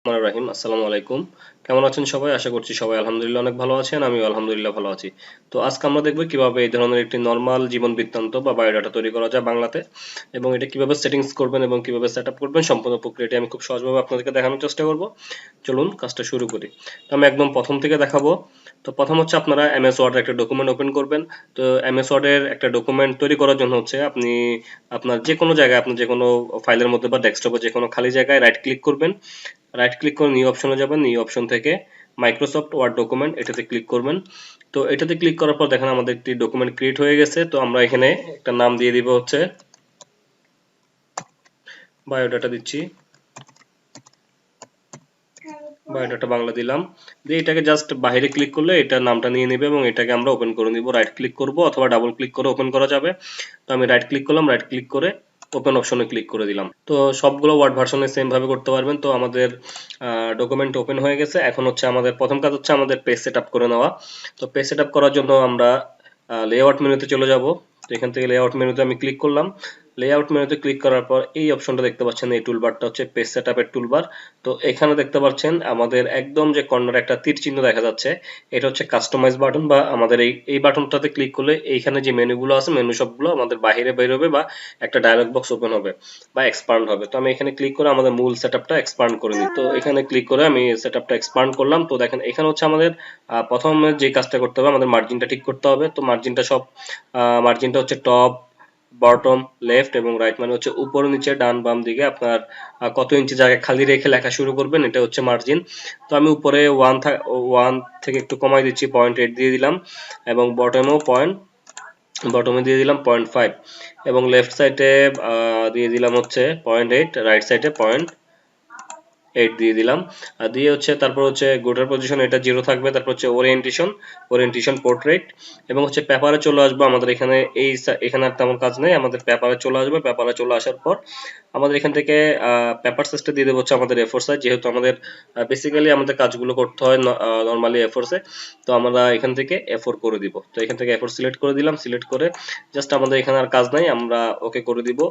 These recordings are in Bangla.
রাহিম আসসালামু আলাইকুম। কেমন আছেন সবাই? আশা করছি সবাই আলহামদুলিল্লাহ অনেক ভালো আছেন। আমিও আলহামদুলিল্লাহ ভালো আছি। তো আজকে আমরা দেখব কিভাবে এই ধরনের একটি নরমাল জীবন বৃত্তান্ত বা বায়োডাটা তৈরি করা যায় বাংলাতে, এবং এটা কিভাবে সেটিংস করবেন এবং কিভাবে সেট আপ করবেন সম্পূর্ণ প্রক্রিয়াটি আমি খুব সহজভাবে আপনাদেরকে দেখানোর চেষ্টা করব। চলুন কাজটা শুরু করি। তো আমি একদম প্রথম থেকে দেখাবো। তো প্রথম হচ্ছে আপনারা এমএস ওয়ার্ডের একটা ডকুমেন্ট ওপেন করবেন। তো এমএস ওয়ার্ডের একটা ডকুমেন্ট তৈরি করার জন্য হচ্ছে আপনি আপনার যে কোনো জায়গায়, আপনার যে কোনো ফাইলের মধ্যে বা ডেস্কটপে যে কোনো খালি জায়গায় রাইট ক্লিক করবেন। রাইট ক্লিক করে নিউ অপশনে যাবেন। নিউ অপশন থেকে মাইক্রোসফট ওয়ার্ড ডকুমেন্ট এটাতে ক্লিক করবেন। তো এটাতে ক্লিক করার পর দেখেন আমাদের একটি ডকুমেন্ট ক্রিয়েট হয়ে গেছে। তো আমরা এখানে একটা নাম দিয়ে দিব, হচ্ছে বায়োডাটা দিচ্ছি, বায়োডাটা বাংলা দিলাম। দিয়ে এটাকে জাস্ট বাইরে ক্লিক করলে এটা নামটা নিয়ে নেবে এবং এটাকে আমরা ওপেন করে নিব। রাইট ক্লিক করব অথবা ডাবল ক্লিক করে ওপেন করা যাবে। তো আমি রাইট ক্লিক করলাম, রাইট ক্লিক করে ওপেন অপশনে ক্লিক করে দিলাম। তো সবগুলো ওয়ার্ড ভার্সনে সেম ভাবে করতে পারবেন। তো আমাদের ডকুমেন্ট ওপেন হয়ে গেছে। এখন হচ্ছে আমাদের প্রথম কাজ হচ্ছে আমাদের পেজ সেট আপ করে নেওয়া। তো পেজ সেট আপ করার জন্য আমরা লেআউট মেনুতে চলে যাব। তো এখান থেকে লেআউট মেনুতে আমি ক্লিক করলাম। লেআউট মেনুতে ক্লিক করার পর এই অপশনটা দেখতে পাচ্ছেন, এই টুলবারটা হচ্ছে পেজ সেটআপের টুলবার। তো এখানে দেখতে পাচ্ছেন আমাদের একদম যে কর্নারে একটা তীর চিহ্ন দেখা যাচ্ছে, এটা হচ্ছে কাস্টমাইজ বাটন, বা আমাদের এই বাটনটাতে ক্লিক করলে এইখানে যে মেনুগুলো আছে মেনু সবগুলো আমাদের বাইরে বের হবে, বা একটা ডায়লগ বক্স ওপেন হবে বা এক্সপান্ড হবে। তো আমি এখানে ক্লিক করে আমাদের মূল সেটআপটা এক্সপান্ড করে নিই। তো এখানে ক্লিক করে আমি সেটআপটা এক্সপান্ড করলাম। তো দেখেন এখানে হচ্ছে আমাদের প্রথমে যে কাজটা করতে হবে, আমাদের মার্জিনটা ঠিক করতে হবে। তো মার্জিনটা হচ্ছে টপ, বটম, লেফট এবং রাইট, মানে হচ্ছে উপর নিচে ডান বাম দিকে আপনার কত ইঞ্চি জায়গা খালি রেখে লেখা শুরু করবেন, এটা হচ্ছে মার্জিন। তো আমি উপরে ওয়ান থেকে একটু কমাই দিচ্ছি, 0.8 দিয়ে দিলাম, এবং বটমে দিয়ে দিলাম 0.5, এবং লেফট সাইডে দিয়ে দিলাম হচ্ছে 0.8, রাইট সাইডে 0.8 দিয়ে দিলাম। আর দিয়ে হচ্ছে তারপর হচ্ছে গোটার পজিশন এটা 0 থাকবে। তারপর হচ্ছে ওরিয়েন্টেশন পোর্ট্রেট, এবং হচ্ছে পেপারে চলে আসবো। আমাদের এখানে এখানে আর তেমন কাজ নেই, আমাদের পেপারে চলে আসবে। পেপারে চলে আসার পর আমাদের এখান থেকে পেপার সাইজটা দিয়ে দেবো হচ্ছে আমাদের A4 সাইজ, যেহেতু আমাদের বেসিক্যালি আমাদের কাজগুলো করতে হয় নর্মালি A4 এ। তো আমরা এখান থেকে A4 করে দিব। তো এখান থেকে A4 সিলেক্ট করে দিলাম। সিলেক্ট করে জাস্ট আমাদের এখানে আর কাজ নাই, আমরা ওকে করে দিব।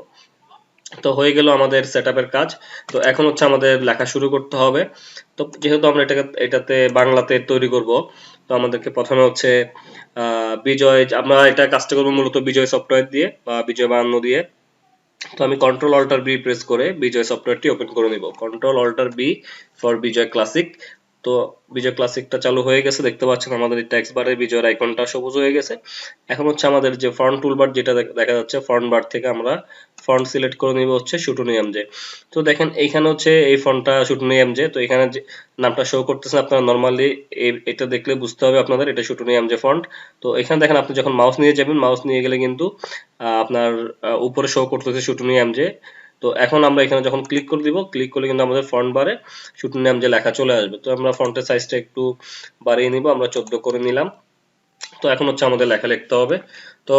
তো হয়ে গেল আমাদের সেটআপের কাজ। তো এখন হচ্ছে আমাদের লেখা শুরু করতে হবে। তো যেহেতু আমরা এটাতে বাংলাতে তৈরি করব, তো আমাদেরকে প্রথমে হচ্ছে আমরা এটা কাজটা করবো মূলত বিজয় সফটওয়্যার দিয়ে বা বিজয় বানানো দিয়ে। তো আমি কন্ট্রোল অল্টার বি প্রেস করে বিজয় সফটওয়্যারটি ওপেন করে নিব। Control alt B for Bijoy classic. তো বিজয় ক্লাসিকটা চালু হয়ে গেছে, দেখতে পাচ্ছেন আমাদের টেক্সট বারে বিজয়ের আইকনটা সবুজ হয়ে গেছে। এখন হচ্ছে আমাদের যে ফন্ট টুলবার যেটা দেখা যাচ্ছে, ফন্ট বার থেকে আমরা ফন্ট সিলেক্ট করে নিব হচ্ছে শুটুনি এমজে। তো দেখেন এইখানে হচ্ছে এই ফন্টটা শুটুনি এমজে। তো এখানে যে নামটা শো করতেছে, আপনারা নর্মালি এটা দেখলে বুঝতে হবে আপনাদের এটা শুটুনি এমজে ফন্ট। তো এখানে দেখেন আপনি যখন মাউস নিয়ে যাবেন, মাউস নিয়ে গেলে কিন্তু আপনার উপরে শো করতেছে শুটুনি এমজে। তো এখন আমরা এখানে যখন ক্লিক করে দিব, ক্লিক করলে কিন্তু আমাদের ফন্ট বারে শুটুনি এমজে লেখা চলে আসবে। তো আমরা ফন্টের সাইজটা একটু বাড়িয়ে নিব, আমরা 14 করে নিলাম। তো এখন হচ্ছে আমাদের লেখা লিখতে হবে। তো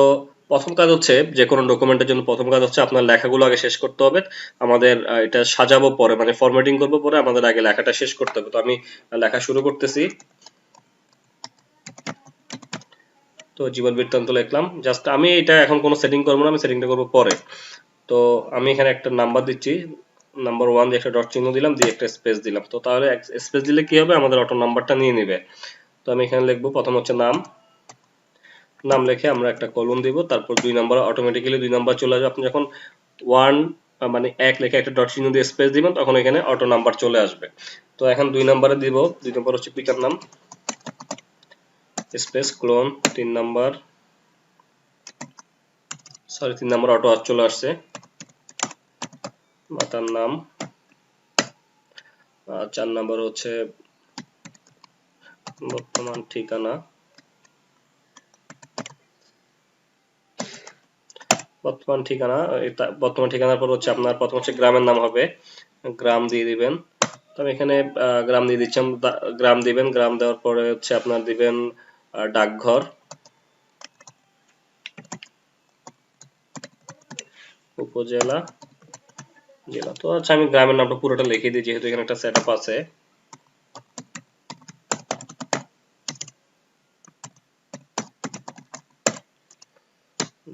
প্রথম কাজ হচ্ছে যে কোনো ডকুমেন্টের জন্য প্রথম কাজ হচ্ছে আপনার লেখাগুলো আগে শেষ করতে হবে। আমাদের এটা সাজাবো পরে, মানে ফরম্যাটিং করবো পরে, আমাদের আগে লেখাটা শেষ করতে হবে। তো আমি লেখা শুরু করতেছি। তো জীবন বৃত্তান্ত লিখলাম। জাস্ট আমি এটা এখন কোনো সেটিং করবো না, আমি সেটিংটা করবো পরে। তো আমি এখানে একটা নাম্বার দিচ্ছি, নাম্বার 1 দিয়ে একটা ডট চিহ্ন দিলাম, দিয়ে একটা স্পেস দিলাম। তো তাহলে স্পেস দিলে কি হবে, আমাদের অটো নাম্বারটা নিয়ে নেবে। তো আমি এখানে লিখবো প্রথম হচ্ছে নাম লিখে আমরা একটা কলম দিব, তারপর 2 নাম্বার, অটোমেটিক্যালি 2 নাম্বার চলে আসবে। আপনি যখন 1 মানে 1 লিখে একটা ডট চিহ্ন দিয়ে স্পেস দিবেন, তখন এখানে অটো নাম্বার চলে আসবে। তো এখন 2 নাম্বারে দিব, 2 নাম্বার হচ্ছে পিতার নাম, space clone, 3 number, sorry 3 number auto চলে আসছে, মাতার নাম, 4 নাম্বার হচ্ছে বর্তমান ঠিকানা, বর্তমান ঠিকানার পর হচ্ছে আপনার প্রথম হচ্ছে গ্রামের নাম হবে, গ্রাম দিয়ে দিবেন। তো আমি এখানে গ্রাম দিয়ে দিচ্ছি, গ্রাম দিবেন। গ্রাম দেওয়ার পরে হচ্ছে আপনার দিবেন ডাকঘর, উপজেলা, জেলা। তো আচ্ছা আমি গ্রামের নামটা পুরোটা লিখে দিই, যেহেতু এখানে একটা সেটআপ আছে।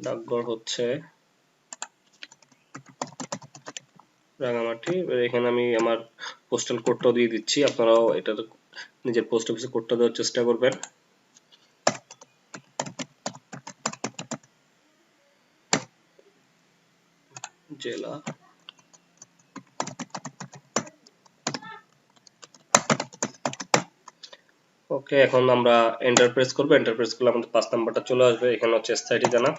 ডাকঘর হচ্ছে রাঙামাটি। এখানে আমি আমার পোস্টাল কোডটাও দিয়ে দিচ্ছি, আপনারাও এটা নিজের পোস্ট অফিসে কোডটা দেওয়ার চেষ্টা করবেন। জেলা। ওকে, এখন আমরা এন্টার প্রেস করবো। এন্টার প্রেস করলে আমাদের 5 নাম্বারটা চলে আসবে। এখানে হচ্ছে স্থায়ী ঠিকানা,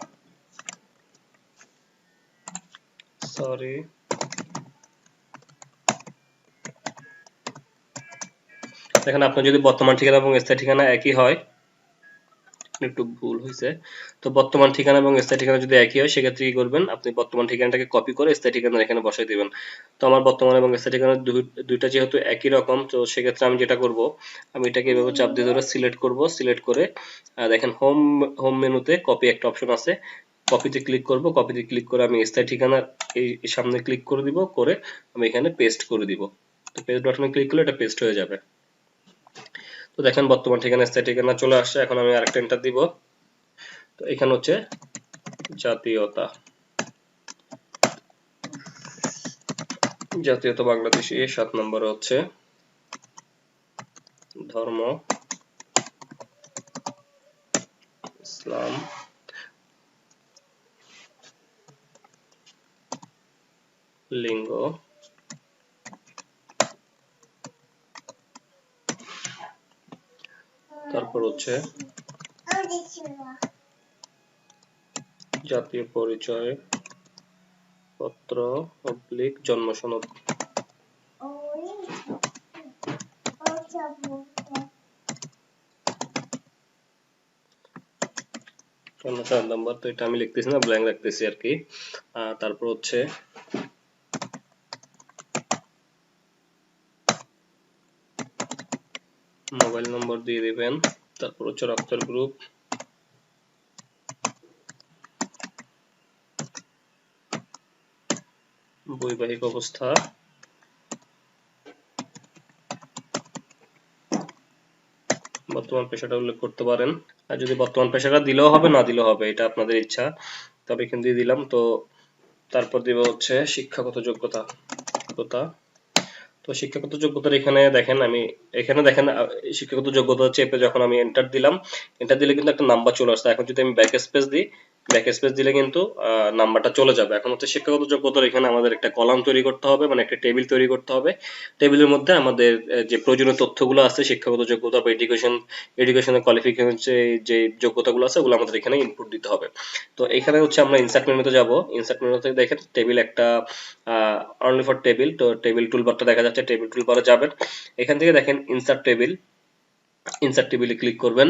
সরি দেখেন আপনার যদি বর্তমান ঠিকানা এবং স্থায়ী ঠিকানা একই হয়, একটু ভুল হয়েছে, তো বর্তমান ঠিকানা এবং স্থায়ী ঠিকানা যদি একই হয় সেক্ষেত্রে কি করবেন, আপনি বর্তমান ঠিকানাটাকে কপি করে স্থায়ী ঠিকানা এখানে বসাই দিবেন। তো আমার বর্তমান এবং স্থায়ী ঠিকানা দুইটা যেহেতু একই রকম, তো সেক্ষেত্রে আমি যেটা করব, আমি এটাকে এভাবে চাপ দিয়ে ধরে সিলেক্ট করব। সিলেক্ট করে দেখেন হোম হোম মেনুতে কপি একটা অপশন আছে, কপিতে ক্লিক করব। কপিতে ক্লিক করে আমি স্থায়ী ঠিকানা এই সামনে ক্লিক করে দিব, করে আমি এখানে পেস্ট করে দিব। তো পেস্ট বাটনে ক্লিক করলে এটা পেস্ট হয়ে যাবে। তো দেখেন বর্তমান ঠিকানা স্থায়ী ঠিকানা চলে আসছে। এখন আমি আরেকটা এন্টার দিব। তো এখানে হচ্ছে জাতীয়তা, জাতীয়তা বাংলাদেশী। 7 নম্বরে হচ্ছে ধর্ম ইসলাম, লিঙ্গ তারপর হচ্ছে জাতীয় পরিচয় পত্র অবলিক জন্ম সনদ। নাম্বার তো এটা আমি লিখতেছি না, ব্ল্যাঙ্ক রাখতেছি আর কি। তারপর হচ্ছে মোবাইল নম্বর দিয়ে দিবেন। তারপর হচ্ছে রক্তের গ্রুপ, বৈবাহিক অবস্থা, বর্তমান পেশাটা উল্লেখ করতে পারেন। আর যদি বর্তমান পেশাটা দিলেও হবে, না দিলেও হবে, এটা আপনাদের ইচ্ছা। তবে এখানে দিয়ে দিলাম। তো তারপর দিব হচ্ছে শিক্ষাগত যোগ্যতা। তো শিক্ষাগত যোগ্যতার এখানে দেখেন, আমি এখানে দেখেন শিক্ষাগত যোগ্যতা চেপে যখন আমি এন্টার দিলাম, এন্টার দিলে কিন্তু একটা নাম্বার চলে আসছে। এখন যদি আমি ব্যাক স্পেস দিই, ব্যাক স্পেস দিলে কিন্তু নাম্বারটা চলে যাবে। এখন হচ্ছে শিক্ষাগত যোগ্যতার এখানে আমাদের একটা কলাম তৈরি করতে হবে, মানে একটা টেবিল তৈরি করতে হবে। টেবিলের মধ্যে আমাদের যে প্রয়োজনীয় তথ্যগুলো আছে শিক্ষাগত যোগ্যতা বা এডুকেশনের কোয়ালিফিকেশন, যে যোগ্যতাগুলো আছে ওগুলো আমাদের এখানে ইনপুট দিতে হবে। তো এখানে হচ্ছে আমরা ইনসার্ট মেনুতে যাব। ইনসার্ট মেনুতে দেখেন টেবিল একটা অনলি ফর টেবিল। তো টেবিল টুলবারটা দেখা যাচ্ছে, টেবিল টুলবারে যাবেন। এখান থেকে দেখেন ইনসার্ট টেবিল, ইনসার্ট টেবিলে ক্লিক করবেন।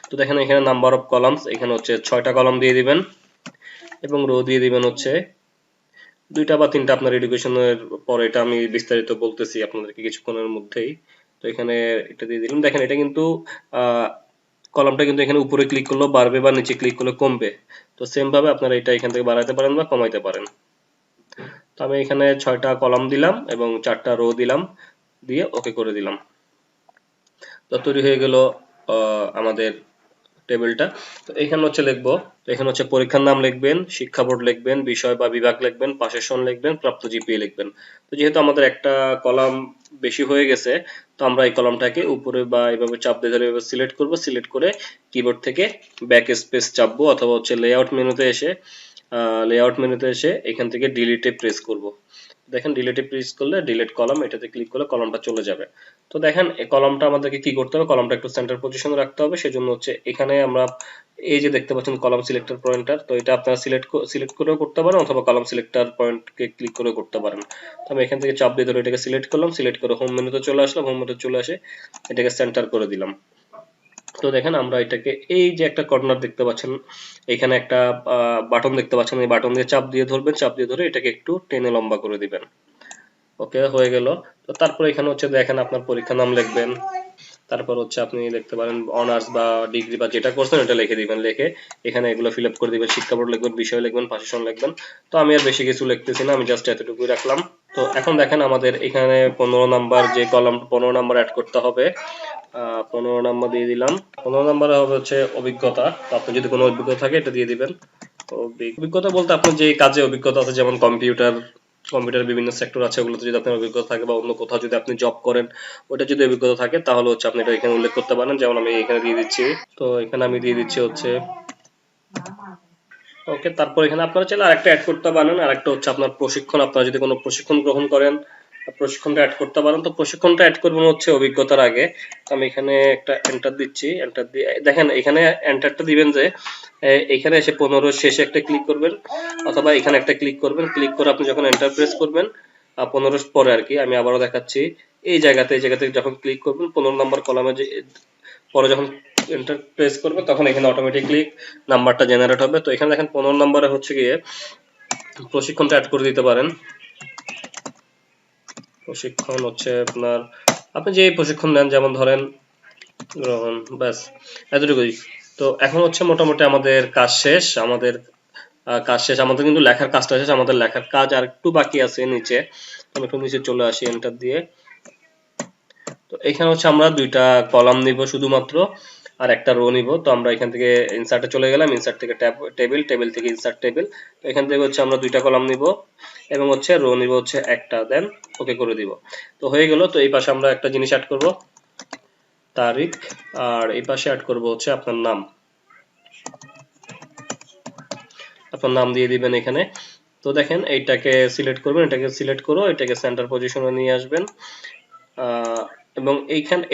তো দেখেন এখানে নাম্বার অফ কলামস, এখানে হচ্ছে 6টা কলাম দিয়ে দিবেন এবং রো দিয়ে দিবেন হচ্ছে 2টা বা 3টা আপনার এডুকেশনের পর, এটা আমি বিস্তারিত বলতেছি আপনাদেরকে কিছুক্ষণের মধ্যেই। তো এখানে এটা দিয়ে দিলাম। দেখেন এটা কিন্তু কলামটা কিন্তু এখানে উপরে ক্লিক করলেও বাড়বে বা নিচে ক্লিক করলে কমবে। তো সেম ভাবে আপনারা এটা এখান থেকে বাড়াতে পারেন বা কমাইতে পারেন। তো আমি এখানে 6টা কলাম দিলাম এবং 4টা রো দিলাম, দিয়ে ওকে করে দিলাম। তো তৈরি হয়ে গেল আমাদের টেবিলটা। তো এখানে হচ্ছে লিখবো, তো এখানে হচ্ছে পরীক্ষার নাম লিখবেন, শিক্ষা বোর্ড লিখবেন, বিষয় বা বিভাগ লিখবেন, পাশের সন লিখবেন, প্রাপ্ত জিপিএ লিখবেন। তো যেহেতু আমাদের একটা কলাম বেশি হয়ে গেছে, তো আমরা এই কলামটাকে উপরে বা এভাবে চাপ দিয়ে ধরে এভাবে সিলেক্ট করব। সিলেক্ট করে কিবোর্ড থেকে ব্যাক স্পেস চাপবো, অথবা হচ্ছে লেআউট মেনুতে এসে এখান থেকে ডিলিটে প্রেস করব। দেখেন ডিলিটে প্রেস করলে ডিলিট কলাম, এটাতে ক্লিক করলে কলামটা চলে যাবে। তো দেখেন এই কলামটা আমাদেরকে কি করতে হবে, কলামটা একটু সেন্টার পজিশনে রাখতে হবে। সেজন্য হচ্ছে এখানে আমরা এই যে দেখতে পাচ্ছেন কলাম সিলেক্টর পয়েন্টার, তো এটা আপনারা সিলেক্ট করেও করতে পারেন অথবা কলাম সিলেক্টর পয়েন্টকে ক্লিক করেও করতে পারেন। তো আমি এখান থেকে চাপ দিয়ে ধরে এটাকে সিলেক্ট করলাম, সিলেক্ট করে হোম মেনুতে চলে আসলাম, হোম মেনুতে চলে আসে এটাকে সেন্টার করে দিলাম। তো দেখেন আমরা এটাকে এই যে একটা কর্নার দেখতে পাচ্ছেন, এখানে একটা বাটন দেখতে পাচ্ছেন, এই বাটন দিয়ে চাপ দিয়ে ধরবেন, চাপ দিয়ে ধরে এটাকে একটু টেনে লম্বা করে দিবেন। ওকে, হয়ে গেল। তো তারপর এখানে হচ্ছে দেখেন আপনার পরীক্ষার নাম লিখবেন। তারপর হচ্ছে আপনি লিখতে পারেন অনার্স বা ডিগ্রি বা যেটা করছেন এটা লিখে দিবেন। লিখে এখানে এগুলো ফিল আপ করে দিবেন, শিক্ষা বোর্ড লিখবেন, বিষয় লিখবেন, ভাষণ লিখবেন। তো আমি আর বেশি কিছু লিখতেছি না, আমি জাস্ট এতটুকুই রাখলাম। তো এখন দেখেন আমাদের এখানে 15 নাম্বার যে কলাম 15 নাম্বার অ্যাড করতে হবে। 15 নাম্বার দিয়ে দিলাম। 15 নাম্বারে হবে হচ্ছে অভিজ্ঞতা। তো আপনি যদি কোনো অভিজ্ঞতা থাকে এটা দিয়ে দিবেন। অভিজ্ঞতা বলতে আপনার যে কাজে অভিজ্ঞতা আছে, যেমন কম্পিউটার কম্পিউটারের বিভিন্ন সেক্টর আছে, ওগুলোতে যদি আপনার অভিজ্ঞতা থাকে বা অন্য কোথাও যদি আপনি জব করেন ওটা যদি অভিজ্ঞতা থাকে তাহলে হচ্ছে আপনি এটা এখানে উল্লেখ করতে পারেন। যেমন আমি এখানে দিয়ে দিচ্ছি, তো এখানে আমি দিয়ে দিচ্ছি হচ্ছে ওকে। তারপর এখানে আপনারা চাইলে আরেকটা অ্যাড করতে পারেন, আরেকটা হচ্ছে আপনার প্রশিক্ষণ, আপনারা যদি কোনো প্রশিক্ষণ গ্রহণ করেন প্রশিক্ষণটা অ্যাড করতে পারেন। তো প্রশিক্ষণটা অ্যাড করবেন হচ্ছে অভিজ্ঞতার আগে। তো আমি এখানে একটা এন্টার দিচ্ছি, এন্টার দিয়ে দেখেন এখানে এন্টারটা দিবেন যে এখানে এসে 15 শেষে একটা ক্লিক করবেন অথবা এখানে একটা ক্লিক করবেন, ক্লিক করে আপনি যখন এন্টার প্রেস করবেন 15 পরে আর কি, আমি আবারও দেখাচ্ছি, এই জায়গাতে যখন ক্লিক করবেন 15 নম্বর কলামে যে পরে যখন এন্টার প্রেস করবে তখন এখানে অটোমেটিকলি নাম্বারটা জেনারেট হবে। তো এখানে দেখেন 15 নম্বরে হচ্ছে গিয়ে প্রশিক্ষণটা অ্যাড করে দিতে পারেন। প্রশিক্ষণ হচ্ছে আপনার আপনি যে প্রশিক্ষণ নেন, যেমন ধরেন গ্রহণ, ব্যাস এতটুকুই। তো এখন হচ্ছে মোটামুটি আমাদের কাজ শেষ, আমাদের কিন্তু লেখার কাজটা শেষ, আমাদের লেখার কাজ আর একটু বাকি আছে নিচে। আমি একটু নিচে চলে আসি এন্টার দিয়ে। তো এখানে হচ্ছে আমরা দুইটা কলাম নিব শুধুমাত্র আর একটা রো নিব। তো আমরা এখান থেকে ইনসার্টে চলে গেলাম, ইনসার্ট থেকে টেবিল, টেবিল থেকে ইনসার্ট টেবিল। তো এখান থেকে হচ্ছে আমরা দুইটা কলাম নিব এবং হচ্ছে রো নিব হচ্ছে একটা, দেন ওকে করে দিব। তো হয়ে গেল। তো এই পাশে আমরা একটা জিনিস অ্যাড করব, তারিখ, আর এই পাশে অ্যাড করব হচ্ছে আপনার নাম। আপনার নাম দিয়ে দিবেন এখানে। তো দেখেন এইটাকে সিলেক্ট করবেন, এটাকে সিলেক্ট করো, এটাকে সেন্টার পজিশনে নিয়ে আসবেন এবং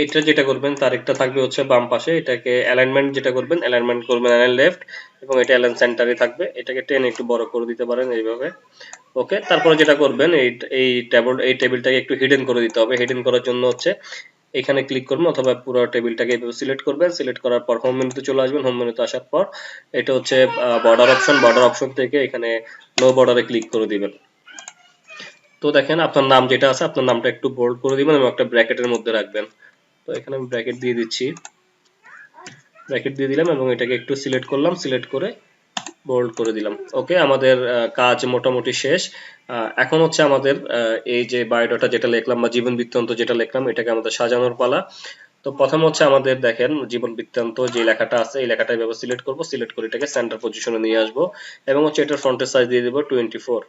এটা যেটা করবেন তারিখটা থাকবে হচ্ছে বাম পাশে, এটাকে অ্যালাইনমেন্ট যেটা করবেন অ্যালাইনমেন্ট করবেন অ্যালাইন লেফট এবং এটা অ্যালাইন সেন্টারে থাকবে। এটাকে টেনে একটু বড় করে দিতে পারেন এইভাবে। ওকে, তারপরে যেটা করবেন এই টেবিলটাকে একটু হিডেন করে দিতে হবে। হিডেন করার জন্য হচ্ছে এখানে ক্লিক করবেন অথবা পুরো টেবিলটাকে এইভাবে সিলেক্ট করবেন। সিলেক্ট করার পর হোম মেনুতে চলে আসবেন। হোম মেনুতে আসার পর এটা হচ্ছে বর্ডার অপশন থেকে এখানে নো বর্ডারে ক্লিক করে দিবেন। তো দেখেন আপনার নাম যেটা আছে আপনার নামটা একটু বোল্ড করে দিবেন এবং একটা ব্র্যাকেটের মধ্যে রাখবেন। তো এখানে আমি ব্র্যাকেট দিয়ে দিচ্ছি, ব্র্যাকেট দিয়ে দিলাম এবং এটাকে একটু সিলেক্ট করলাম, সিলেক্ট করে বোল্ড করে দিলাম। ওকে, আমাদের কাজ মোটামুটি শেষ। এখন হচ্ছে আমাদের এই যে বায়োডাটা যেটা লিখলাম বা জীবন বৃত্তান্ত যেটা লিখলাম এটাকে আমাদের সাজানোর পালা। তো প্রথম হচ্ছে আমাদের দেখেন জীবন বৃত্তান্ত যে লেখাটা আছে এই লেখাটা এভাবে সিলেক্ট করব, সিলেক্ট করে এটাকে সেন্টার পজিশনে নিয়ে আসব এবং হচ্ছে এটার ফন্টের সাইজ দিয়ে দেব 24।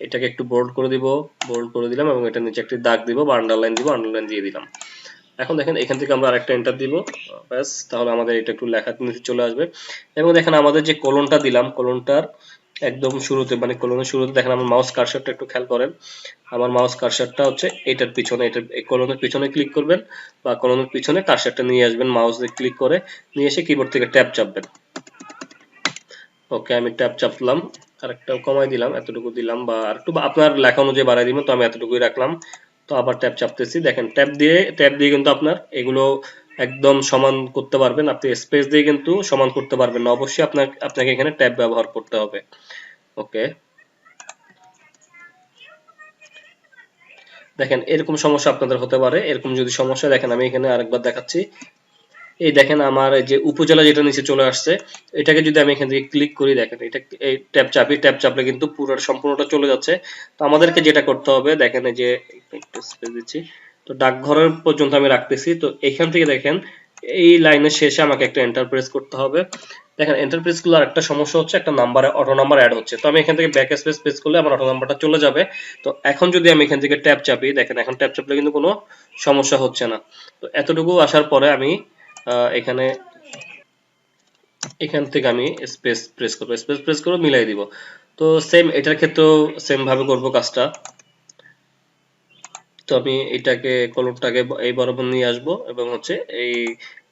এটাকে একটু বোল্ড করে দিব, বোল্ড করে দিলাম এবং এটা নিচে একটি দাগ দিব বা আন্ডারলাইন দিব, আন্ডারলাইন দিয়ে দিলাম। এখন দেখেন এখান থেকে আমরা আরেকটা এন্টার দিব, ব্যাস তাহলে আমাদের এটা একটু লেখা নিচে চলে আসবে। এবং দেখেন আমাদের যে কলনটা দিলাম কলনটার একদম শুরুতে মানে কলনের শুরুতে দেখেন আমার মাউস কার্সারটা একটু খেয়াল করেন, আমার মাউস কার্সারটা হচ্ছে এটার পিছনে, এটা কলনের পিছনে ক্লিক করবেন বা কলনের পিছনে কার্সারটা নিয়ে আসবেন, মাউস দিয়ে ক্লিক করে নিয়ে এসে কিবোর্ড থেকে ট্যাব চাপবেন। ওকে, আমি ট্যাব চাপলাম, আরেকটা কমাই দিলাম, এতটুকু দিলাম বা আরেকটু আপনার লেখা অনুযায়ী বাড়াই দিবেন। তো আমি এতটুকুই রাখলাম। তো আবার ট্যাব চাপতেছি, দেখেন ট্যাব দিয়ে কিন্তু আপনার এগুলো একদম সমান করতে পারবেন। আপনি স্পেস দিয়ে কিন্তু সমান করতে পারবেন না, অবশ্যই আপনাকে এখানে ট্যাব ব্যবহার করতে হবে। ওকে, দেখেন এরকম সমস্যা আপনাদের হতে পারে। এরকম যদি সমস্যা দেখেন আমি এখানে আরেকবার দেখাচ্ছি, এই দেখেন আমার যে উপজেলা যেটা নিচে চলে আসছে এটাকে যদি আমি এখান থেকে ক্লিক করি, দেখেন এটা এই ট্যাব চাপি, ট্যাব চাপলে কিন্তু পুরো সম্পূর্ণটা চলে যাচ্ছে। তো আমাদেরকে যেটা করতে হবে দেখেন এই যে একটু স্পেস দিচ্ছি, তো ডাকঘরের পর্যন্ত আমি রাখতেছি। তো এখান থেকে দেখেন এই লাইনের শেষে আমাকে একটা এন্টার প্রেস করতে হবে। দেখেন এন্টার প্রেস করলে আরেকটা সমস্যা হচ্ছে একটা নাম্বারে অটো নাম্বার অ্যাড হচ্ছে। তো আমি এখান থেকে ব্যাক স্পেস প্রেস করলে আমার অটো নাম্বারটা চলে যাবে। তো এখন যদি আমি এখান থেকে ট্যাব চাপি, দেখেন এখন ট্যাব চাপলে কিন্তু কোনো সমস্যা হচ্ছে না। তো এতটুকু আসার পরে আমি এখানে এখান থেকে আমি স্পেস প্রেস করবো, স্পেস প্রেস করে মিলাই দিব। তো সেম এটার ক্ষেত্রেও সেম ভাবে করব কাজটা। তো আমি এটাকে কলমটাকে এই বরাবর নিয়ে আসব এবং হচ্ছে এই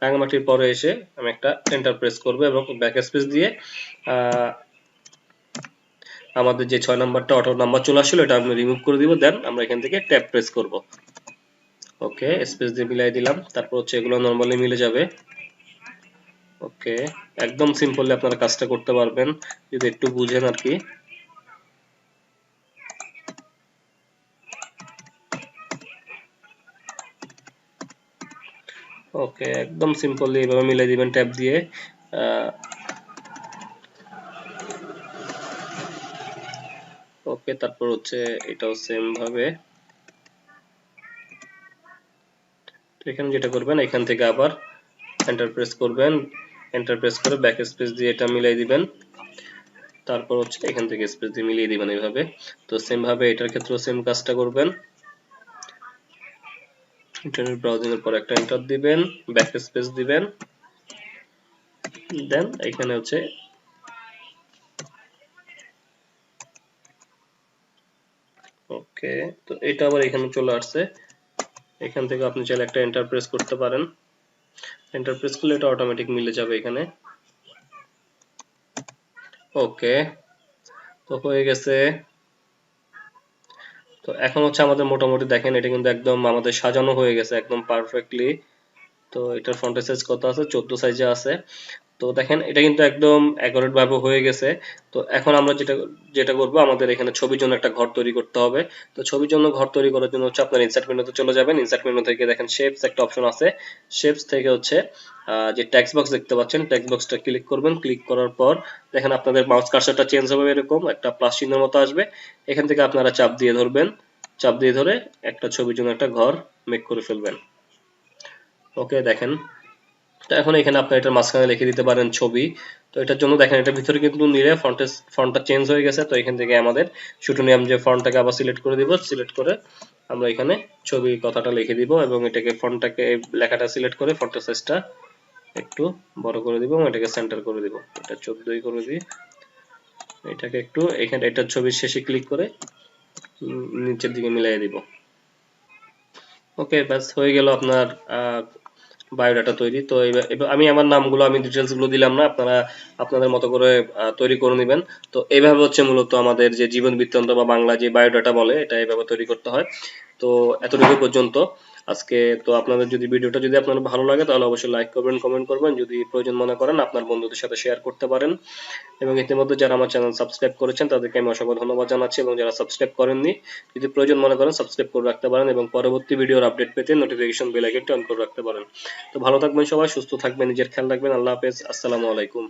রাঙামাটির পরে এসে আমি একটা এন্টার প্রেস করব এবং ব্যাক স্পেস দিয়ে আমাদের যে 6 নাম্বারটা অটো নাম্বার চলে আসলো এটা আমি রিমুভ করে দিব, দেন আমরা এখান থেকে ট্যাব প্রেস করব। ওকে, স্পেস দিয়ে মিলাই দিলাম, তারপর হচ্ছে এগুলো নরমালি মিলে যাবে। ওকে, একদম সিম্পলি আপনারা কাজটা করতে পারবেন যদি একটু বুঝেন আর কি। ওকে, একদম সিম্পলি এভাবে মিলাই দিবেন ট্যাব দিয়ে। ওকে, তারপর হচ্ছে এটাও সেম ভাবে। তো এখানে যেটা করবেন এখান থেকে আবার এন্টার প্রেস করবেন, এন্টার প্রেস করে ব্যাক স্পেস দিয়ে এটা মিলাই দিবেন। তারপর হচ্ছে এখান থেকে স্পেস দিয়ে মিলিয়ে দিবেন এইভাবে। তো সেম ভাবে এটার ক্ষেত্রেও সেম কাজটা করবেন। ইন্টারনেট ব্রাউজিং এর পর একটা এন্টার দিবেন, ব্যাক স্পেস দিবেন, দেন এখানে হচ্ছে ওকে। তো এটা আবার এখানে চলে আসছে। এখান থেকে আপনি চাইলে একটা এন্টার প্রেস করতে পারেন। এন্টার প্রেস করলে এটা অটোমেটিক মিলে যাবে এখানে। ওকে, তো হয়ে গেছে। তো এখন হচ্ছে আমাদের মোটামুটি দেখেন এটা কিন্তু একদম আমাদের সাজানো হয়ে গেছে একদম পারফেক্টলি। তো এটার ফন্ট সাইজ কত আছে, 14 সাইজে আছে। তো দেখেন এটা কিন্তু একদম অ্যাকুরেট ভাবে হয়ে গেছে। তো এখন আমরা যেটা যেটা করব, আমাদের এখানে ছবির জন্য একটা ঘর তৈরি করতে হবে। তো ছবির জন্য ঘর তৈরি করার জন্য হচ্ছে আপনার ইনসার্ট মেনুতে চলে যাবেন। ইনসার্ট মেনু থেকে দেখেন শেপস একটা অপশন আছে। শেপস থেকে হচ্ছে যে টেক্সট বক্স দেখতে পাচ্ছেন, টেক্সট বক্সটা ক্লিক করবেন। ক্লিক করার পর দেখেন আপনাদের মাউস কার্সারটা চেঞ্জ হবে, এরকম একটা প্লাস চিহ্নের মতো আসবে। এখান থেকে আপনারা চাপ দিয়ে ধরবেন, চাপ দিয়ে ধরে একটা ছবির জন্য একটা ঘর মেক করে ফেলবেন। ওকে, দেখেন। তো এখন এখানে আপনি এটার মাঝখানে লিখে দিতে পারেন ছবি। তো এটার জন্য দেখেন এটার ভিতরে কিন্তু নিলে ফন্টটা চেঞ্জ হয়ে গেছে। তো এখান থেকে আমাদের শুটুনিয়াম যে ফন্টটাকে আবার সিলেক্ট করে দিব, সিলেক্ট করে আমরা এখানে ছবি কথাটা লিখে দিব এবং এটাকে ফন্টটাকে লেখাটা সিলেক্ট করে ফন্টের সাইজটা একটু বড় করে দিব এবং এটাকে সেন্টার করে দিব। এটা 14 করে দিই। এটাকে একটু এখানে এটার ছবির শেষে ক্লিক করে নিচের দিকে মিলিয়ে দিব। ওকে, ব্যাস হয়ে গেল আপনার বায়োডাটা তৈরি। তো এবার আমি আমার নামগুলো আমি ডিটেলস গুলো দিলাম না, আপনারা আপনাদের মতো করে তৈরি করে নেবেন। তো এইভাবে হচ্ছে মূলত আমাদের যে জীবন বৃত্তান্ত বা বাংলা যে বায়োডাটা বলে, এটা এইভাবে তৈরি করতে হয়। তো এতটুকু পর্যন্ত আজকে। তো আপনাদের যদি ভিডিওটা যদি আপনাদের ভালো লাগে তাহলে অবশ্যই লাইক করবেন, কমেন্ট করবেন, যদি প্রয়োজন মনে করেন আপনার বন্ধুদের সাথে শেয়ার করতে পারেন। এবং ইতিমধ্যে যারা আমার চ্যানেল সাবস্ক্রাইব করেছেন তাদেরকে আমি অসংখ্য ধন্যবাদ জানাচ্ছি, এবং যারা সাবস্ক্রাইব করেননি যদি প্রয়োজন মনে করেন সাবস্ক্রাইব করে রাখতে পারেন এবং পরবর্তী ভিডিওর আপডেট পেতে নোটিফিকেশন বেল আইকনটি অন করে রাখতে পারেন। তো ভালো থাকবেন সবাই, সুস্থ থাকবেন, নিজের খেয়াল রাখবেন। আল্লাহ হাফেজ, আসসালামু আলাইকুম।